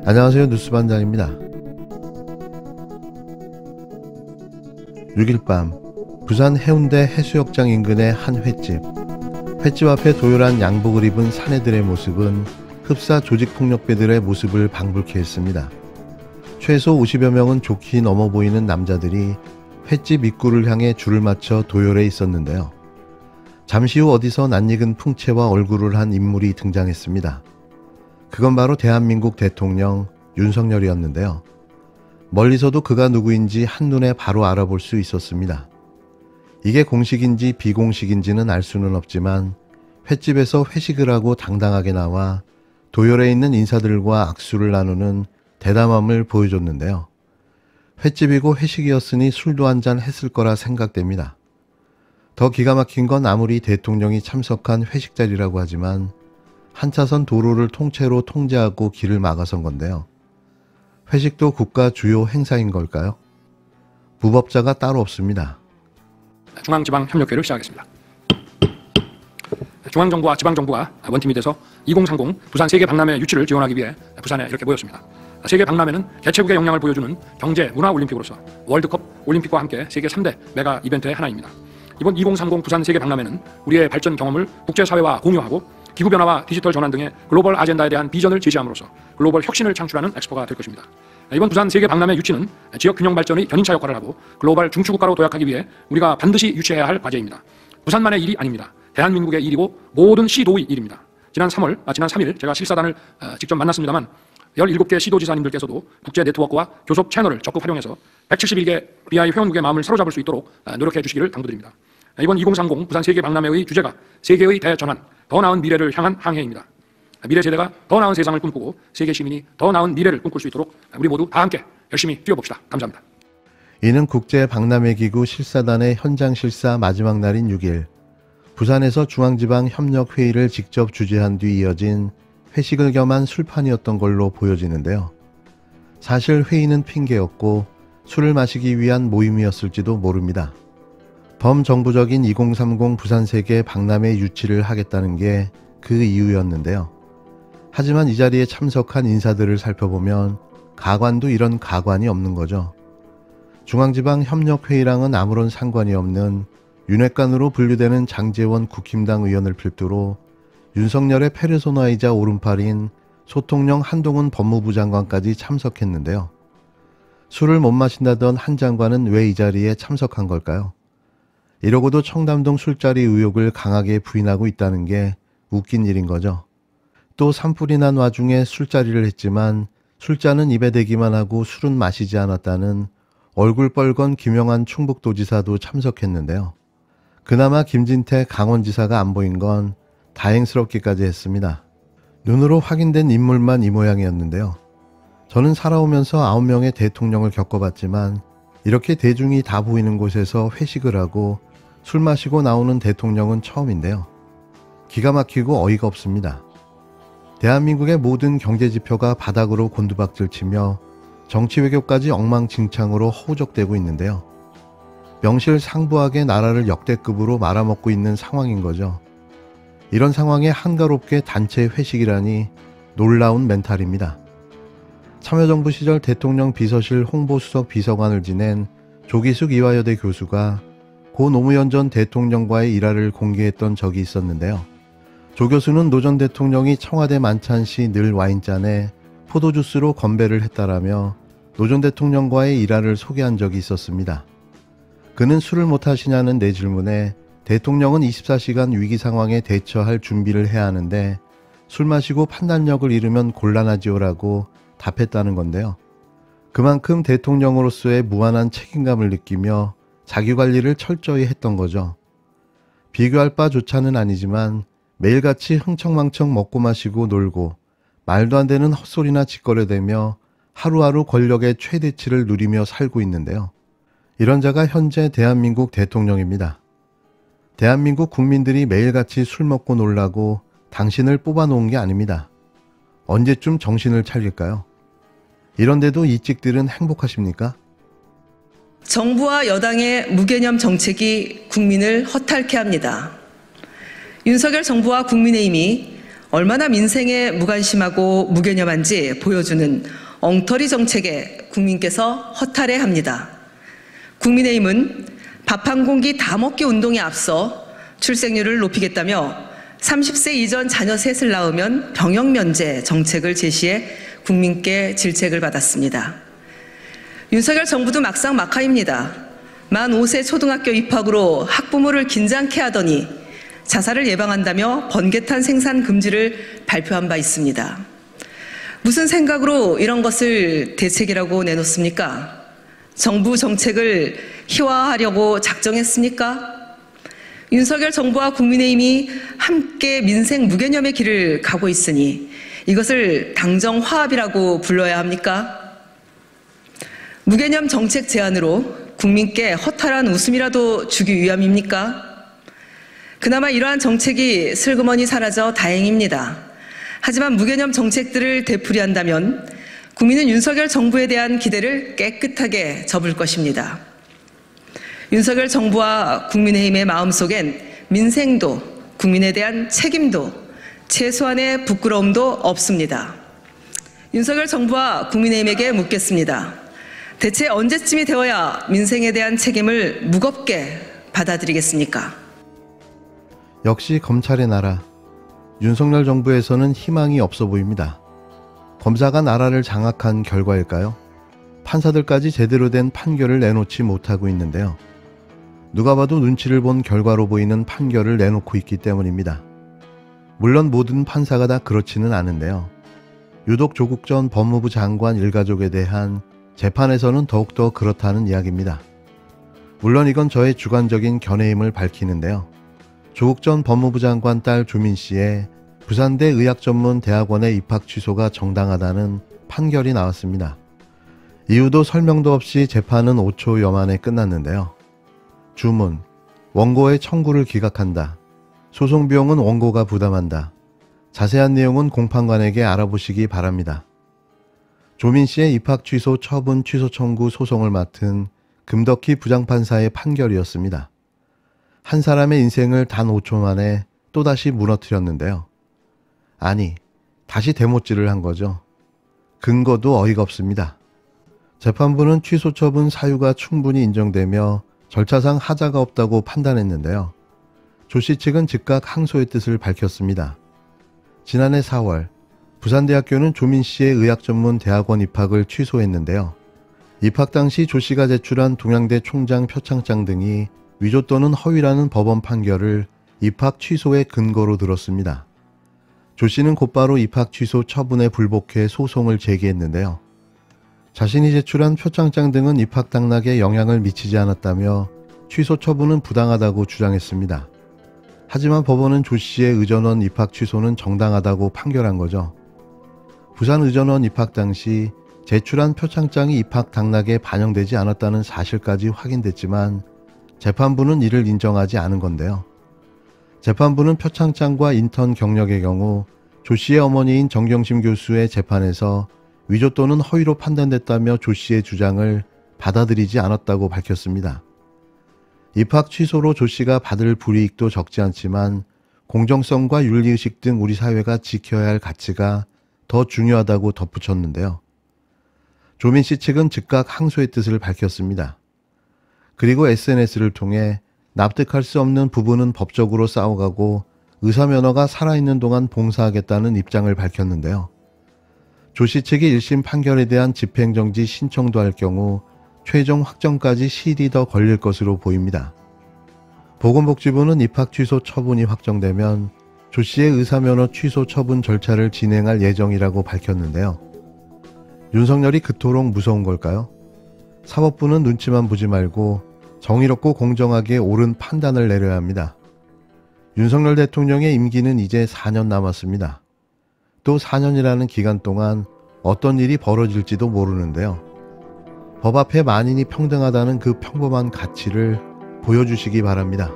안녕하세요. 뉴스반장입니다. 6일 밤 부산 해운대 해수욕장 인근의 한 횟집. 횟집 앞에 도열한 양복을 입은 사내들의 모습은 흡사 조직폭력배들의 모습을 방불케 했습니다. 최소 50여 명은 좋게 넘어 보이는 남자들이 횟집 입구를 향해 줄을 맞춰 도열해 있었는데요. 잠시 후 어디서 낯익은 풍채와 얼굴을 한 인물이 등장했습니다. 그건 바로 대한민국 대통령 윤석열이었는데요. 멀리서도 그가 누구인지 한눈에 바로 알아볼 수 있었습니다. 이게 공식인지 비공식인지는 알 수는 없지만 횟집에서 회식을 하고 당당하게 나와 도열해 있는 인사들과 악수를 나누는 대담함을 보여줬는데요. 횟집이고 회식이었으니 술도 한잔 했을 거라 생각됩니다. 더 기가 막힌 건 아무리 대통령이 참석한 회식 자리라고 하지만 한차선 도로를 통째로 통제하고 길을 막아선 건데요. 회식도 국가 주요 행사인 걸까요? 무법자가 따로 없습니다. 중앙지방협력회를 시작하겠습니다. 중앙정부와 지방정부가 원팀이 돼서 2030 부산 세계박람회 유치를 지원하기 위해 부산에 이렇게 모였습니다. 세계박람회는 개최국의 역량을 보여주는 경제, 문화 올림픽으로서 월드컵, 올림픽과 함께 세계 3대 메가 이벤트의 하나입니다. 이번 2030 부산 세계박람회는 우리의 발전 경험을 국제사회와 공유하고 기후변화와 디지털 전환 등의 글로벌 아젠다에 대한 비전을 제시함으로써 글로벌 혁신을 창출하는 엑스포가 될 것입니다. 이번 부산 세계박람회 유치는 지역 균형 발전의 견인차 역할을 하고 글로벌 중추국가로 도약하기 위해 우리가 반드시 유치해야 할 과제입니다. 부산만의 일이 아닙니다. 대한민국의 일이고 모든 시도의 일입니다. 지난 3일 제가 실사단을 직접 만났습니다만 17개 시도지사님들께서도 국제 네트워크와 교섭 채널을 적극 활용해서 171개 BI 회원국의 마음을 사로잡을 수 있도록 노력해 주시기를 당부드립니다. 이번 2030 부산 세계박람회의 주제가 세계의 대전환, 더 나은 미래를 향한 항해입니다. 미래 세대가 더 나은 세상을 꿈꾸고 세계 시민이 더 나은 미래를 꿈꿀 수 있도록 우리 모두 다 함께 열심히 뛰어봅시다. 감사합니다. 이는 국제박람회기구 실사단의 현장 실사 마지막 날인 6일 부산에서 중앙지방협력회의를 직접 주재한 뒤 이어진 회식을 겸한 술판이었던 걸로 보여지는데요. 사실 회의는 핑계였고 술을 마시기 위한 모임이었을지도 모릅니다. 범정부적인 2030 부산세계 박람회 유치를 하겠다는 게 그 이유였는데요. 하지만 이 자리에 참석한 인사들을 살펴보면 가관도 이런 가관이 없는 거죠. 중앙지방협력회의랑은 아무런 상관이 없는 윤핵관으로 분류되는 장제원 국힘당 의원을 필두로 윤석열의 페르소나이자 오른팔인 소통령 한동훈 법무부 장관까지 참석했는데요. 술을 못 마신다던 한 장관은 왜 이 자리에 참석한 걸까요? 이러고도 청담동 술자리 의혹을 강하게 부인하고 있다는 게 웃긴 일인 거죠. 또 산불이 난 와중에 술자리를 했지만 술잔은 입에 대기만 하고 술은 마시지 않았다는 얼굴 뻘건 김영환 충북도지사도 참석했는데요. 그나마 김진태 강원지사가 안 보인 건 다행스럽기까지 했습니다. 눈으로 확인된 인물만 이 모양이었는데요. 저는 살아오면서 9명의 대통령을 겪어봤지만 이렇게 대중이 다 보이는 곳에서 회식을 하고 술 마시고 나오는 대통령은 처음인데요. 기가 막히고 어이가 없습니다. 대한민국의 모든 경제지표가 바닥으로 곤두박질치며 정치외교까지 엉망진창으로 허우적대고 있는데요. 명실상부하게 나라를 역대급으로 말아먹고 있는 상황인 거죠. 이런 상황에 한가롭게 단체 회식이라니 놀라운 멘탈입니다. 참여정부 시절 대통령 비서실 홍보수석 비서관을 지낸 조기숙 이화여대 교수가 고 노무현 전 대통령과의 일화를 공개했던 적이 있었는데요. 조 교수는 노 전 대통령이 청와대 만찬 시 늘 와인잔에 포도주스로 건배를 했다라며 노 전 대통령과의 일화를 소개한 적이 있었습니다. 그는 술을 못하시냐는 내 질문에 대통령은 24시간 위기 상황에 대처할 준비를 해야 하는데 술 마시고 판단력을 잃으면 곤란하지요라고 답했다는 건데요. 그만큼 대통령으로서의 무한한 책임감을 느끼며 자기관리를 철저히 했던 거죠. 비교할 바조차는 아니지만 매일같이 흥청망청 먹고 마시고 놀고 말도 안 되는 헛소리나 짓거려대며 하루하루 권력의 최대치를 누리며 살고 있는데요. 이런 자가 현재 대한민국 대통령입니다. 대한민국 국민들이 매일같이 술 먹고 놀라고 당신을 뽑아놓은 게 아닙니다. 언제쯤 정신을 차릴까요? 이런데도 이 찍들은 행복하십니까? 정부와 여당의 무개념 정책이 국민을 허탈케 합니다. 윤석열 정부와 국민의힘이 얼마나 민생에 무관심하고 무개념한지 보여주는 엉터리 정책에 국민께서 허탈해합니다. 국민의힘은 밥 한 공기 다 먹기 운동에 앞서 출생률을 높이겠다며 30세 이전 자녀 셋을 낳으면 병역 면제 정책을 제시해 국민께 질책을 받았습니다. 윤석열 정부도 막상 막하입니다. 만 5세 초등학교 입학으로 학부모를 긴장케 하더니 자살을 예방한다며 번개탄 생산 금지를 발표한 바 있습니다. 무슨 생각으로 이런 것을 대책이라고 내놓습니까? 정부 정책을 희화화하려고 작정했습니까? 윤석열 정부와 국민의힘이 함께 민생 무개념의 길을 가고 있으니 이것을 당정 화합이라고 불러야 합니까? 무개념 정책 제안으로 국민께 허탈한 웃음이라도 주기 위함입니까? 그나마 이러한 정책이 슬그머니 사라져 다행입니다. 하지만 무개념 정책들을 되풀이한다면 국민은 윤석열 정부에 대한 기대를 깨끗하게 접을 것입니다. 윤석열 정부와 국민의힘의 마음속엔 민생도 국민에 대한 책임도 최소한의 부끄러움도 없습니다. 윤석열 정부와 국민의힘에게 묻겠습니다. 대체 언제쯤이 되어야 민생에 대한 책임을 무겁게 받아들이겠습니까? 역시 검찰의 나라. 윤석열 정부에서는 희망이 없어 보입니다. 검사가 나라를 장악한 결과일까요? 판사들까지 제대로 된 판결을 내놓지 못하고 있는데요. 누가 봐도 눈치를 본 결과로 보이는 판결을 내놓고 있기 때문입니다. 물론 모든 판사가 다 그렇지는 않은데요. 유독 조국 전 법무부 장관 일가족에 대한 재판에서는 더욱더 그렇다는 이야기입니다. 물론 이건 저의 주관적인 견해임을 밝히는데요. 조국 전 법무부 장관 딸 조민 씨의 부산대 의학전문대학원의 입학 취소가 정당하다는 판결이 나왔습니다. 이유도 설명도 없이 재판은 5초여 만에 끝났는데요. 주문, 원고의 청구를 기각한다. 소송 비용은 원고가 부담한다. 자세한 내용은 공판관에게 알아보시기 바랍니다. 조민 씨의 입학 취소 처분 취소 청구 소송을 맡은 금덕희 부장판사의 판결이었습니다. 한 사람의 인생을 단 5초 만에 또다시 무너뜨렸는데요. 아니, 다시 대못질을 한 거죠. 근거도 어이가 없습니다. 재판부는 취소 처분 사유가 충분히 인정되며 절차상 하자가 없다고 판단했는데요. 조 씨 측은 즉각 항소의 뜻을 밝혔습니다. 지난해 4월 부산대학교는 조민 씨의 의학전문대학원 입학을 취소했는데요. 입학 당시 조 씨가 제출한 동양대 총장 표창장 등이 위조 또는 허위라는 법원 판결을 입학 취소의 근거로 들었습니다. 조 씨는 곧바로 입학 취소 처분에 불복해 소송을 제기했는데요. 자신이 제출한 표창장 등은 입학 당락에 영향을 미치지 않았다며 취소 처분은 부당하다고 주장했습니다. 하지만 법원은 조 씨의 의전원 입학 취소는 정당하다고 판결한 거죠. 부산 의전원 입학 당시 제출한 표창장이 입학 당락에 반영되지 않았다는 사실까지 확인됐지만 재판부는 이를 인정하지 않은 건데요. 재판부는 표창장과 인턴 경력의 경우 조 씨의 어머니인 정경심 교수의 재판에서 위조 또는 허위로 판단됐다며 조 씨의 주장을 받아들이지 않았다고 밝혔습니다. 입학 취소로 조 씨가 받을 불이익도 적지 않지만 공정성과 윤리의식 등 우리 사회가 지켜야 할 가치가 더 중요하다고 덧붙였는데요. 조민 씨 측은 즉각 항소의 뜻을 밝혔습니다. 그리고 SNS를 통해 납득할 수 없는 부분은 법적으로 싸워가고 의사면허가 살아있는 동안 봉사하겠다는 입장을 밝혔는데요. 조 씨 측이 1심 판결에 대한 집행정지 신청도 할 경우 최종 확정까지 시일이 더 걸릴 것으로 보입니다. 보건복지부는 입학 취소 처분이 확정되면 조 씨의 의사면허 취소 처분 절차를 진행할 예정이라고 밝혔는데요. 윤석열이 그토록 무서운 걸까요? 사법부는 눈치만 보지 말고 정의롭고 공정하게 옳은 판단을 내려야 합니다. 윤석열 대통령의 임기는 이제 4년 남았습니다. 또 4년이라는 기간 동안 어떤 일이 벌어질지도 모르는데요. 법 앞에 만인이 평등하다는 그 평범한 가치를 보여주시기 바랍니다.